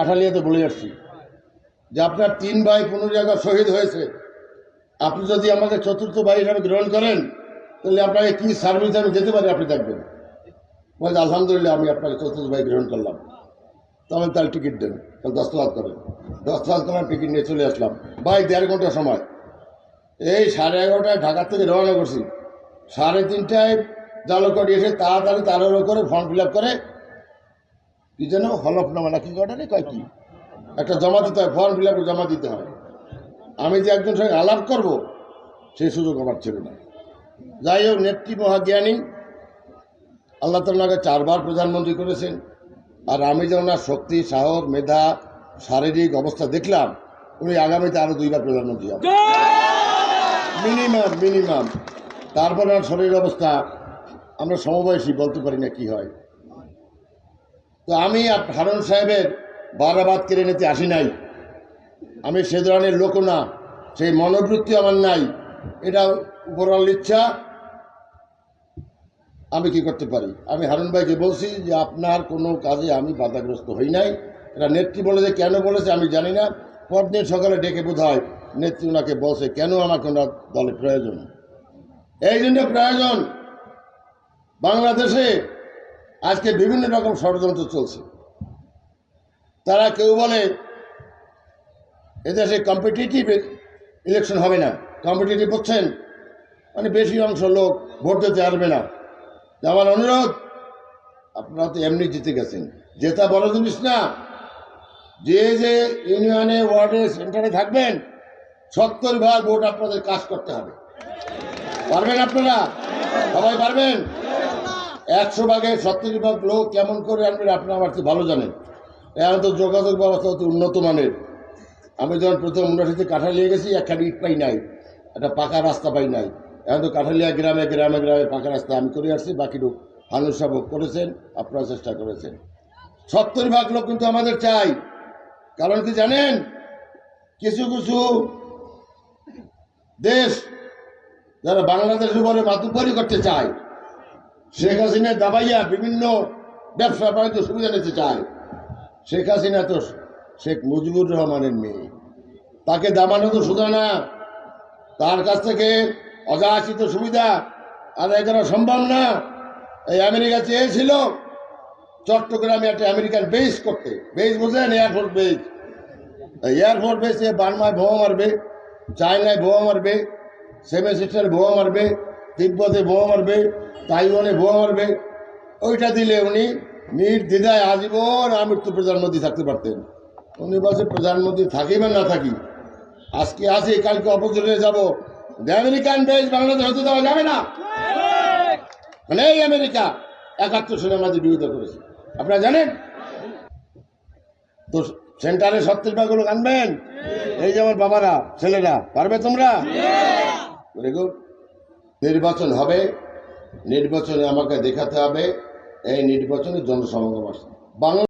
কাঠালিয়াতে বলে আসছি যে আপনার 3 ভাই 15 জায়গা শহীদ হয়েছে, আপনি যদি আমাকে চতুর্থ ভাই হিসাবে গ্রহণ করেন তাহলে আপনাকে কি সার্ভিস আমি যেতে পারি আপনি দেখবেন। বলছে আলহামদুলিল্লাহ, আমি আপনাকে চতুর্থ ভাই গ্রহণ করলাম। তবে তার টিকিট দেন, তাহলে দস্তখত করেন। দস্তখত করার টিকিট নিয়ে চলে আসলাম। ভাই 1.5 ঘন্টা সময়। এই 11:30টায় ঢাকার থেকে রওনা করছি, 3:30টায় জালুকাঠি এসে তাড়াতাড়ি তাড়াহুড়ো করে ফর্ম ফিল আপ করে কি যেন হলফনামা না কি কটা নেই কয় কি একটা জমা দিতে হয়, ফর্ম ফিল আপ জমা দিতে হয়। আমি যে একজন সঙ্গে আলাপ করব সেই সুযোগ আমার ছিল না। যাই হোক, নেত্রী মহাজ্ঞানী, আল্লাহ তাআলাকে 4 বার প্রধানমন্ত্রী করেছেন। আর আমি যে ওনার শক্তি, সাহস, মেধা, শারীরিক অবস্থা দেখলাম, উনি আগামীতে আরো 2 বার প্রধানমন্ত্রী হবে মিনিমাম। তারপর আর শরীরের অবস্থা আমরা সমবয়সী, বলতে পারি না কি হয়। তো আমি হারুন সাহেবের বারাবাদ কেড়ে নিতে আসি নাই। আমি সে ধরনের লোক না, সেই মনোবৃত্তি আমার নাই। এটা উপরাল ইচ্ছা। আমি কি করতে পারি? আমি হারুন ভাইকে বলছি যে আপনার কোনো কাজে আমি বাধাগ্রস্ত হই নাই। এটা নেত্রী বলেছে, কেন বলেছে আমি জানি না। পরদিন সকালে ডেকে বোধ হয় নেত্রী ওনাকে বলছে কেন আমাকে ওনার দলে প্রয়োজন। এই জন্য প্রয়োজন, বাংলাদেশে আজকে বিভিন্ন রকম ষড়যন্ত্র চলছে। তারা কেউ বলে এদেশে কম্পিটিটিভ ইলেকশন হবে না। কম্পিটিটিভ হচ্ছেন মানে বেশি অংশ লোক ভোট দিতে পারবে না। আমার অনুরোধ, আপনারা তো এমনি জিতে গেছেন, জেতা বড় জিনিস না। যে যে ইউনিয়নে, ওয়ার্ডে, সেন্টারে থাকবেন 70% ভোট আপনাদের কাজ করতে হবে। পারবেন আপনারা? সবাই পারবেন? 100 ভাগে 70% লোক কেমন করে আনবেন আপনারা আমার চেয়ে ভালো জানেন। এখন তো যোগাযোগ ব্যবস্থা অতি উন্নত মানের। আমি যখন প্রথম 79-তে কাঠালিয়া গেছি, একখানি ইট পাই নাই, একটা পাকা রাস্তা পাই নাই। এখন তো কাঠালিয়া গ্রামে গ্রামে গ্রামে পাকা রাস্তা আমি করে আসছি, বাকিটুকু হানুর সাহেব করেছেন, আপনারা চেষ্টা করেছেন। 70% লোক কিন্তু আমাদের চাই। কারণ কি জানেন, কিছু কিছু দেশ যারা বাংলাদেশের উপরে মাতুব্বরি করতে চায়, শেখ হাসিনা দাবাইয়া বিভিন্ন ব্যবসা বাণিজ্য সুবিধা নিতে চায়। শেখ হাসিনা তো শেখ মুজিবুর রহমানের মেয়ে, তাকে দামানো তো সুদা না। তার কাছ থেকে অযাচিত সুবিধা আদায় করা সম্ভব না। এই আমেরিকা চেয়েছিল চট্টগ্রামে একটা আমেরিকান বেস করতে। বেস বোঝেন? Air force base. এয়ারফোর্স বেসে বার্মায় বোমা মারবে, চায়নায় বোমা মারবে, 7 সিস্টারে বোমা মারবে, তিব্বতে বোমা মারবে, তাইওয়ানে বোমা মারবে। ওইটা দিলে উনি নির্দ্বিধায় আজীবন আমৃত্যু প্রধানমন্ত্রী থাকতে পারতেন। উনি বলছে প্রধানমন্ত্রী থাকি বা না থাকি, আজকে আসি কালকে অপোজিটে যাবো, আমেরিকান বেস বাংলাদেশ হতে দেওয়া যাবে না। মানে এই আমেরিকা 71 সালে আমাদের বিরোধিতা করেছে, আপনারা জানেন তো। সেন্টারে 70% লোক আনবেন। এই যেমন বাবারা, ছেলেরা, পারবে তোমরা? নির্বাচন হবে, নির্বাচনে আমাকে দেখাতে হবে। এই নির্বাচনে জনসমাগম আসছে বাংলা।